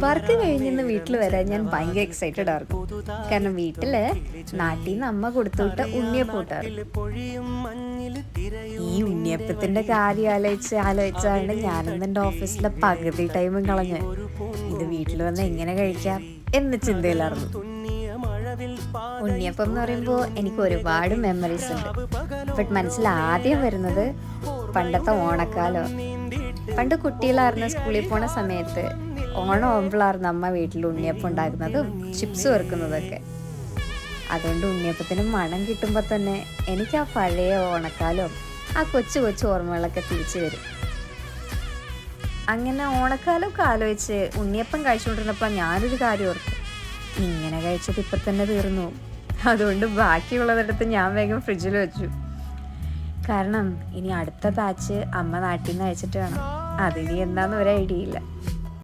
Work കഴിഞ്ഞിന്ന് വീട്ടിൽ വരാൻ ഞാൻ ഭയങ്കര എക്സൈറ്റഡ് ആയിരുന്നു. കാരണം വീട്ടില് നാട്ടിൽ നിന്ന് അമ്മ കൊടുത്തുവിട്ട ഉണ്ണിയപ്പം ഇട്ടായിരുന്നു. ഈ ഉണ്ണിയപ്പത്തിന്റെ കാര്യം ആലോചിച്ചാണ് ഞാനിന്ന് എൻ്റെ ഓഫീസിലെ പകുതി ടൈമും കളഞ്ഞ് ഇത് വീട്ടിൽ വന്ന് എങ്ങനെ കഴിക്കാം എന്ന ചിന്തയിലായിരുന്നു. ഉണ്ണിയപ്പം എന്ന് പറയുമ്പോൾ എനിക്ക് ഒരുപാട് മെമ്മറീസ് ഉണ്ട്. ബട്ട് മനസ്സിൽ ആദ്യം വരുന്നത് പണ്ടത്തെ ഓണക്കാലം. പണ്ട് കുട്ടികളായിരുന്ന സ്കൂളിൽ പോണ സമയത്ത് ഓണം ആകുമ്പോഴായിരുന്നു അമ്മ വീട്ടിൽ ഉണ്ണിയപ്പം ഉണ്ടാക്കുന്നതും ചിപ്സ് വറുക്കുന്നതൊക്കെ. അതുകൊണ്ട് ഉണ്ണിയപ്പത്തിന് മണം കിട്ടുമ്പോൾ തന്നെ എനിക്ക് ആ പഴയ ഓണക്കാലവും ആ കൊച്ചു കൊച്ചു ഓർമ്മകളൊക്കെ തിരിച്ചു വരും. അങ്ങനെ ഓണക്കാലമൊക്കെ ആലോചിച്ച് ഉണ്ണിയപ്പം കഴിച്ചുകൊണ്ടിരുന്നപ്പോൾ ഞാനൊരു കാര്യം ഓർത്തു, ഇങ്ങനെ കഴിച്ചത് ഇപ്പം തന്നെ തീർന്നു. അതുകൊണ്ട് ബാക്കിയുള്ളതെടുത്ത് ഞാൻ വേഗം ഫ്രിഡ്ജിൽ വെച്ചു. കാരണം ഇനി അടുത്ത ബാച്ച് അമ്മ നാട്ടിൽ നിന്ന് അയച്ചിട്ട് വേണം. അതിനി എന്താണെന്ന് ഒരു ഐഡിയ ഇല്ല.